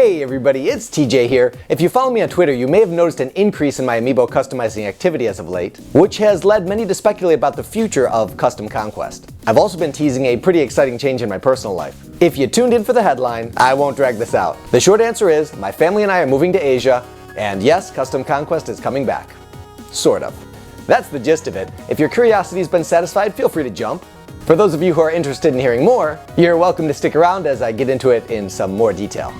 Hey everybody, it's TJ here. If you follow me on Twitter, you may have noticed an increase in my amiibo customizing activity as of late, which has led many to speculate about the future of Custom Conquest. I've also been teasing a pretty exciting change in my personal life. If you tuned in for the headline, I won't drag this out. The short answer is, my family and I are moving to Asia, and yes, Custom Conquest is coming back. Sort of. That's the gist of it. If your curiosity's been satisfied, feel free to jump. For those of you who are interested in hearing more, you're welcome to stick around as I get into it in some more detail.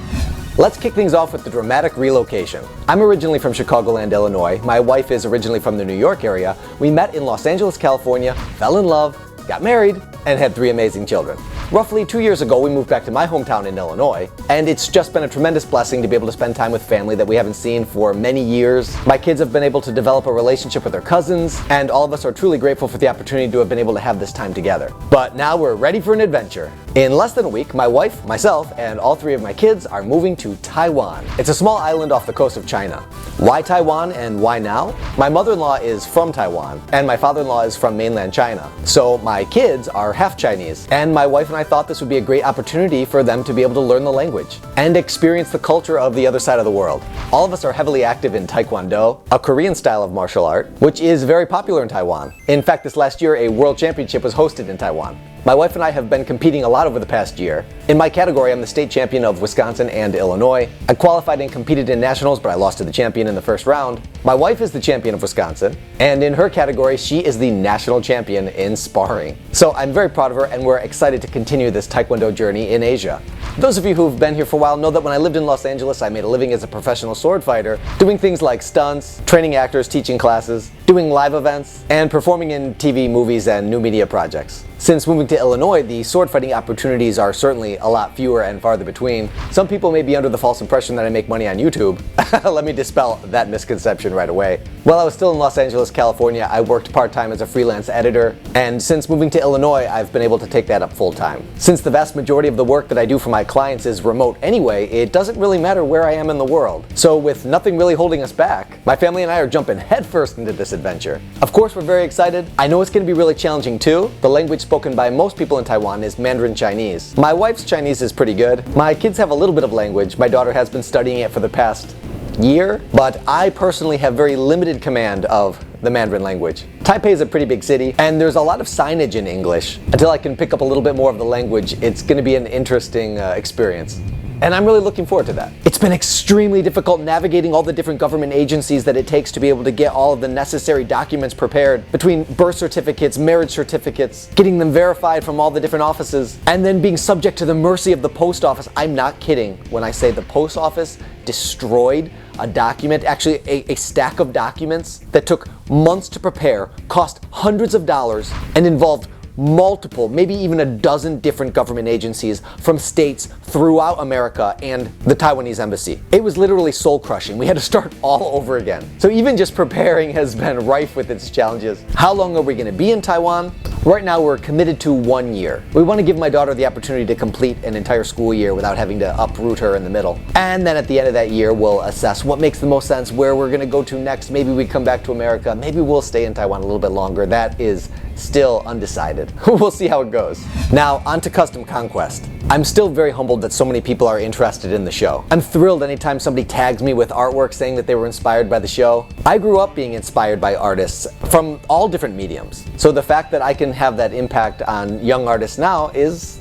Let's kick things off with the dramatic relocation. I'm originally from Chicagoland, Illinois. My wife is originally from the New York area. We met in Los Angeles, California, fell in love, got married, and had 3 amazing children. Roughly 2 years ago, we moved back to my hometown in Illinois, and it's just been a tremendous blessing to be able to spend time with family that we haven't seen for many years. My kids have been able to develop a relationship with their cousins, and all of us are truly grateful for the opportunity to have been able to have this time together. But now we're ready for an adventure. In less than a week, my wife, myself, and all 3 of my kids are moving to Taiwan. It's a small island off the coast of China. Why Taiwan and why now? My mother-in-law is from Taiwan, and my father-in-law is from mainland China. So my kids are half Chinese, and my wife and I thought this would be a great opportunity for them to be able to learn the language and experience the culture of the other side of the world. All of us are heavily active in Taekwondo, a Korean style of martial art, which is very popular in Taiwan. In fact, this last year, a world championship was hosted in Taiwan. My wife and I have been competing a lot over the past year. In my category, I'm the state champion of Wisconsin and Illinois. I qualified and competed in nationals, but I lost to the champion in the first round. My wife is the champion of Wisconsin, and in her category, she is the national champion in sparring. So I'm very proud of her, and we're excited to continue this Taekwondo journey in Asia. Those of you who've been here for a while know that when I lived in Los Angeles, I made a living as a professional sword fighter, doing things like stunts, training actors, teaching classes, doing live events, and performing in TV, movies, and new media projects. Since moving to Illinois, the sword fighting opportunities are certainly a lot fewer and farther between. Some people may be under the false impression that I make money on YouTube. Let me dispel that misconception right away. While I was still in Los Angeles, California, I worked part-time as a freelance editor, and since moving to Illinois, I've been able to take that up full-time. Since the vast majority of the work that I do for my clients is remote anyway, it doesn't really matter where I am in the world. So with nothing really holding us back, my family and I are jumping headfirst into this adventure. Of course, we're very excited. I know it's going to be really challenging too. The language spoken by most people in Taiwan is Mandarin Chinese. My wife's Chinese is pretty good. My kids have a little bit of language. My daughter has been studying it for the past year, but I personally have very limited command of the Mandarin language. Taipei is a pretty big city, and there's a lot of signage in English. Until I can pick up a little bit more of the language, it's going to be an interesting experience. And I'm really looking forward to that. It's been extremely difficult navigating all the different government agencies that it takes to be able to get all of the necessary documents prepared, between birth certificates, marriage certificates, getting them verified from all the different offices, and then being subject to the mercy of the post office. I'm not kidding when I say the post office destroyed a document, actually a stack of documents that took months to prepare, cost hundreds of dollars, and involved multiple, maybe even a dozen different government agencies from states throughout America and the Taiwanese embassy. It was literally soul crushing. We had to start all over again. So even just preparing has been rife with its challenges. How long are we going to be in Taiwan? Right now we're committed to 1 year. We want to give my daughter the opportunity to complete an entire school year without having to uproot her in the middle. And then at the end of that year, we'll assess what makes the most sense, where we're going to go to next. Maybe we come back to America. Maybe we'll stay in Taiwan a little bit longer. That is still undecided. We'll see how it goes. Now, on to Custom Conquest. I'm still very humbled that so many people are interested in the show. I'm thrilled anytime somebody tags me with artwork saying that they were inspired by the show. I grew up being inspired by artists from all different mediums. So the fact that I can have that impact on young artists now is,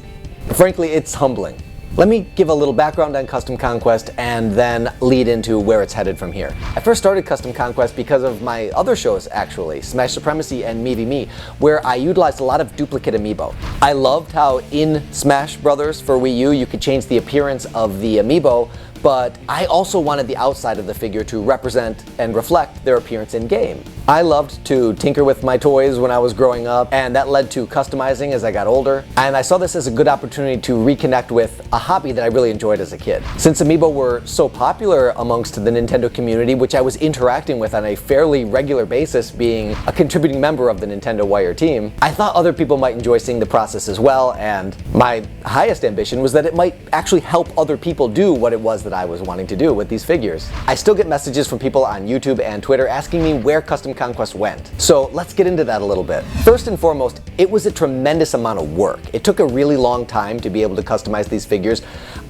frankly, it's humbling. Let me give a little background on Custom Conquest and then lead into where it's headed from here. I first started Custom Conquest because of my other shows actually, Smash Supremacy and Me v Me, where I utilized a lot of duplicate amiibo. I loved how in Smash Brothers for Wii U you could change the appearance of the amiibo, but I also wanted the outside of the figure to represent and reflect their appearance in game. I loved to tinker with my toys when I was growing up, and that led to customizing as I got older, and I saw this as a good opportunity to reconnect with a hobby that I really enjoyed as a kid. Since amiibo were so popular amongst the Nintendo community, which I was interacting with on a fairly regular basis being a contributing member of the Nintendo Wire team, I thought other people might enjoy seeing the process as well, and my highest ambition was that it might actually help other people do what it was that I was wanting to do with these figures. I still get messages from people on YouTube and Twitter asking me where Custom Conquest went. So let's get into that a little bit. First and foremost, it was a tremendous amount of work. It took a really long time to be able to customize these figures.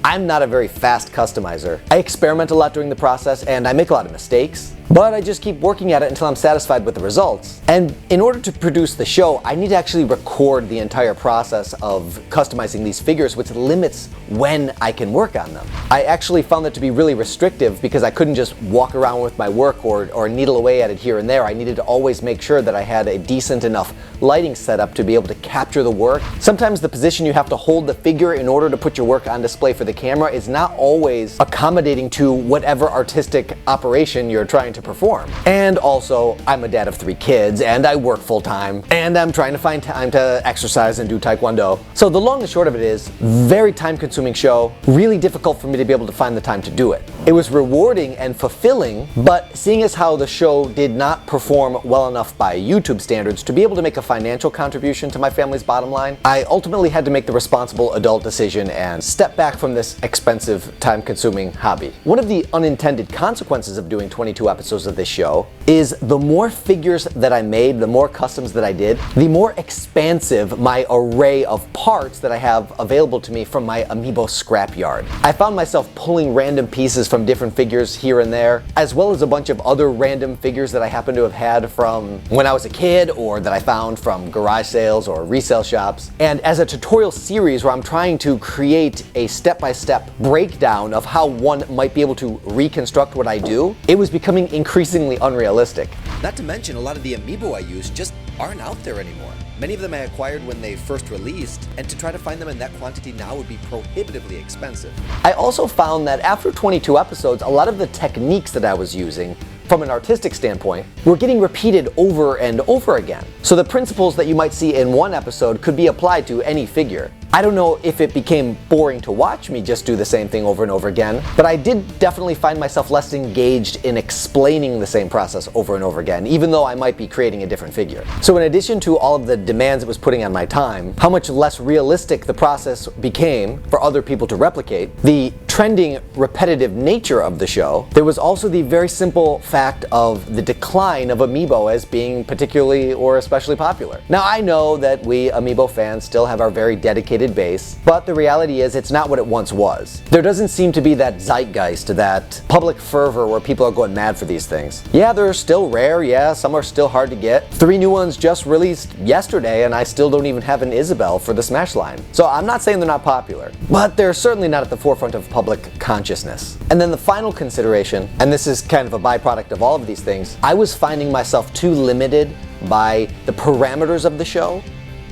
I'm not a very fast customizer. I experiment a lot during the process and I make a lot of mistakes, but I just keep working at it until I'm satisfied with the results. And in order to produce the show, I need to actually record the entire process of customizing these figures, which limits when I can work on them. I actually found that to be really restrictive because I couldn't just walk around with my work or needle away at it here and there. I needed to always make sure that I had a decent enough lighting setup to be able to capture the work. Sometimes the position you have to hold the figure in order to put your work on display for the camera is not always accommodating to whatever artistic operation you're trying to perform. And also, I'm a dad of 3 kids and I work full time and I'm trying to find time to exercise and do taekwondo. So the long and short of it is, very time consuming show, really difficult for me to be able to find the time to do it. It was rewarding and fulfilling, but seeing as how the show did not perform well enough by YouTube standards to be able to make a financial contribution to my family's bottom line, I ultimately had to make the responsible adult decision and step back from this expensive, time-consuming hobby. One of the unintended consequences of doing 22 episodes of this show is the more figures that I made, the more customs that I did, the more expansive my array of parts that I have available to me from my amiibo scrapyard. I found myself pulling random pieces from different figures here and there, as well as a bunch of other random figures that I happen to have had from when I was a kid or that I found from garage sales or resale shops. And as a tutorial series where I'm trying to create a step-by-step breakdown of how one might be able to reconstruct what I do, it was becoming increasingly unrealistic. Not to mention, a lot of the amiibo I use just aren't out there anymore. Many of them I acquired when they first released, and to try to find them in that quantity now would be prohibitively expensive. I also found that after 22 episodes, a lot of the techniques that I was using from an artistic standpoint were getting repeated over and over again. So the principles that you might see in one episode could be applied to any figure. I don't know if it became boring to watch me just do the same thing over and over again, but I did definitely find myself less engaged in explaining the same process over and over again, even though I might be creating a different figure. So in addition to all of the demands it was putting on my time, how much less realistic the process became for other people to replicate, the trending, repetitive nature of the show, there was also the very simple fact of the decline of amiibo as being particularly or especially popular. Now I know that we amiibo fans still have our very dedicated base, but the reality is it's not what it once was. There doesn't seem to be that zeitgeist, that public fervor where people are going mad for these things. Yeah, they're still rare, yeah, some are still hard to get. 3 new ones just released yesterday and I still don't even have an Isabel for the Smash line. So I'm not saying they're not popular, but they're certainly not at the forefront of public consciousness. And then the final consideration, and this is kind of a byproduct of all of these things, I was finding myself too limited by the parameters of the show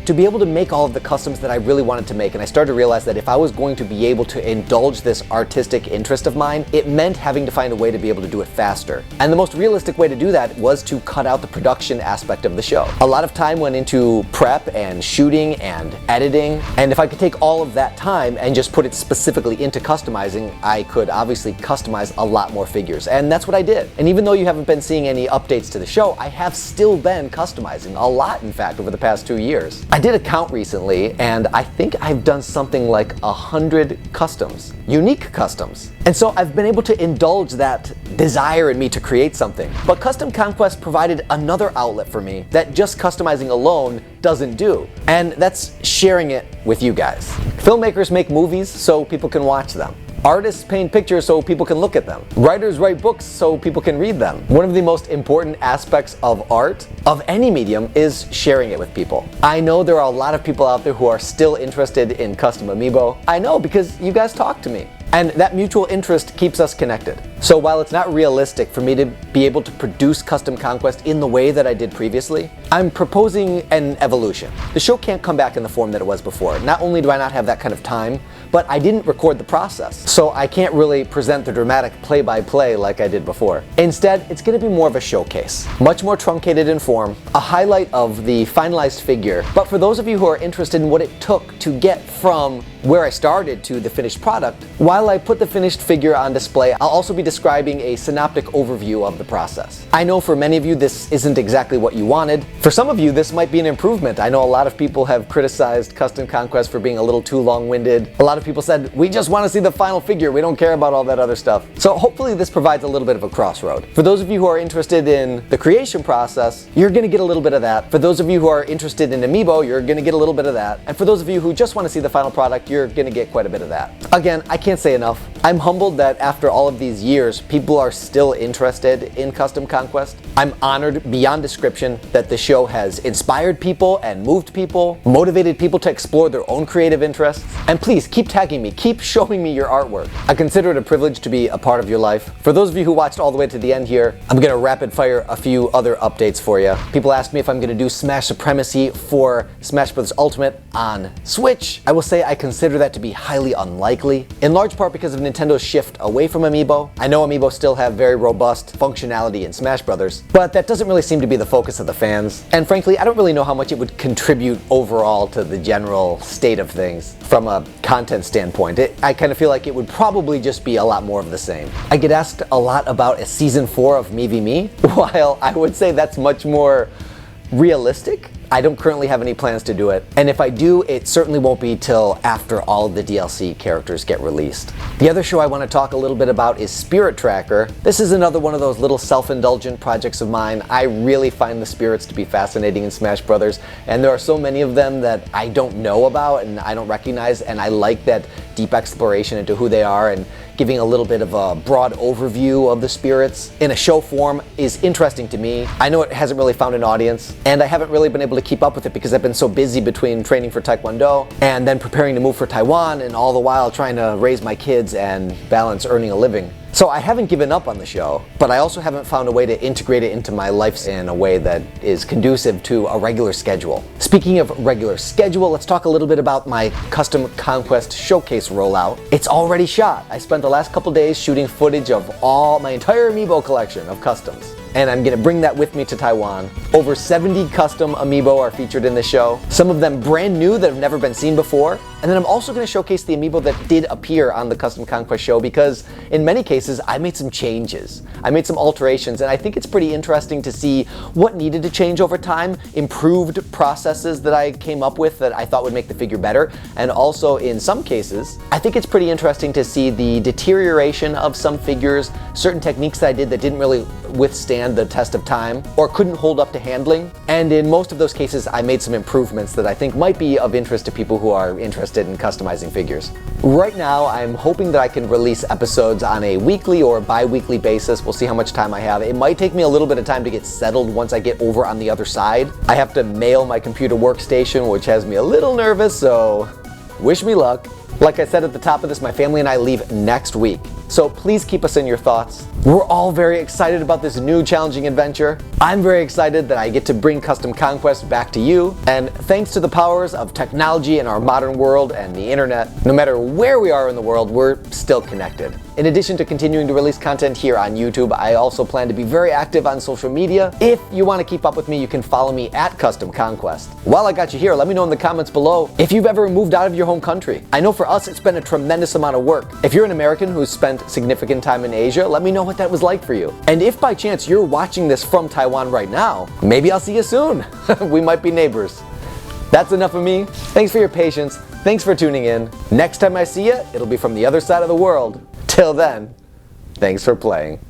to be able to make all of the customs that I really wanted to make. And I started to realize that if I was going to be able to indulge this artistic interest of mine, it meant having to find a way to be able to do it faster. And the most realistic way to do that was to cut out the production aspect of the show. A lot of time went into prep and shooting and editing, and if I could take all of that time and just put it specifically into customizing, I could obviously customize a lot more figures. And that's what I did. And even though you haven't been seeing any updates to the show, I have still been customizing a lot, in fact, over the past 2 years. I did a count recently, and I think I've done something like 100 customs, unique customs. And so I've been able to indulge that desire in me to create something. But Custom Conquest provided another outlet for me that just customizing alone doesn't do, and that's sharing it with you guys. Filmmakers make movies so people can watch them. Artists paint pictures so people can look at them. Writers write books so people can read them. One of the most important aspects of art, of any medium, is sharing it with people. I know there are a lot of people out there who are still interested in custom amiibo. I know because you guys talk to me. And that mutual interest keeps us connected. So while it's not realistic for me to be able to produce Custom Conquest in the way that I did previously, I'm proposing an evolution. The show can't come back in the form that it was before. Not only do I not have that kind of time, but I didn't record the process. So I can't really present the dramatic play-by-play like I did before. Instead, it's gonna be more of a showcase. Much more truncated in form, a highlight of the finalized figure. But for those of you who are interested in what it took to get from where I started to the finished product, while I put the finished figure on display, I'll also be describing a synoptic overview of the process. I know for many of you this isn't exactly what you wanted. For some of you this might be an improvement. I know a lot of people have criticized Custom Conquest for being a little too long-winded. A lot of of people said, we just want to see the final figure, we don't care about all that other stuff. So hopefully this provides a little bit of a crossroad. For those of you who are interested in the creation process, you're going to get a little bit of that. For those of you who are interested in amiibo, you're going to get a little bit of that. And for those of you who just want to see the final product, you're going to get quite a bit of that. Again, I can't say enough. I'm humbled that after all of these years, people are still interested in Custom Conquest. I'm honored beyond description that the show has inspired people and moved people, motivated people to explore their own creative interests. And please keep tagging me, keep showing me your artwork. I consider it a privilege to be a part of your life. For those of you who watched all the way to the end here, I'm gonna rapid fire a few other updates for you. People ask me if I'm gonna do Smash Supremacy for Smash Bros. Ultimate on Switch. I will say I consider that to be highly unlikely, in large part because of Nintendo's shift away from amiibo. I know amiibo still have very robust functionality in Smash Brothers, but that doesn't really seem to be the focus of the fans. And frankly, I don't really know how much it would contribute overall to the general state of things from a content standpoint. I kind of feel like it would probably just be a lot more of the same. I get asked a lot about a season 4 of Me v Me, while I would say that's much more realistic. I don't currently have any plans to do it, and if I do, it certainly won't be till after all of the DLC characters get released. The other show I want to talk a little bit about is Spirit Tracker. This is another one of those little self-indulgent projects of mine. I really find the spirits to be fascinating in Smash Brothers, and there are so many of them that I don't know about and I don't recognize, and I like that deep exploration into who they are, and giving a little bit of a broad overview of the spirits in a show form is interesting to me. I know it hasn't really found an audience, and I haven't really been able to keep up with it because I've been so busy between training for Taekwondo and then preparing to move for Taiwan, and all the while trying to raise my kids and balance earning a living. So I haven't given up on the show, but I also haven't found a way to integrate it into my life in a way that is conducive to a regular schedule. Speaking of regular schedule, let's talk a little bit about my Custom Conquest showcase rollout. It's already shot. I spent the last couple days shooting footage of my entire amiibo collection of customs, and I'm gonna bring that with me to Taiwan. Over 70 custom amiibo are featured in the show, some of them brand new that have never been seen before. And then I'm also gonna showcase the amiibo that did appear on the Custom Conquest show, because in many cases I made some changes. I made some alterations, and I think it's pretty interesting to see what needed to change over time, improved processes that I came up with that I thought would make the figure better, and also in some cases, I think it's pretty interesting to see the deterioration of some figures, certain techniques that I did that didn't really withstand the test of time or couldn't hold up to handling. And in most of those cases, I made some improvements that I think might be of interest to people who are interested in customizing figures. Right now, I'm hoping that I can release episodes on a weekly or bi-weekly basis. We'll see how much time I have. It might take me a little bit of time to get settled once I get over on the other side. I have to mail my computer workstation, which has me a little nervous, so wish me luck. Like I said at the top of this, my family and I leave next week, so please keep us in your thoughts. We're all very excited about this new challenging adventure. I'm very excited that I get to bring Custom Conquest back to you, and thanks to the powers of technology in our modern world and the internet, no matter where we are in the world, we're still connected. In addition to continuing to release content here on YouTube, I also plan to be very active on social media. If you want to keep up with me, you can follow me at Custom Conquest. While I got you here, let me know in the comments below if you've ever moved out of your home country. I know for us it's been a tremendous amount of work. If you're an American who's spent significant time in Asia, let me know what that was like for you. And if by chance you're watching this from Taiwan right now, maybe I'll see you soon. We might be neighbors. That's enough of me. Thanks for your patience. Thanks for tuning in. Next time I see you, it'll be from the other side of the world. Till then, thanks for playing.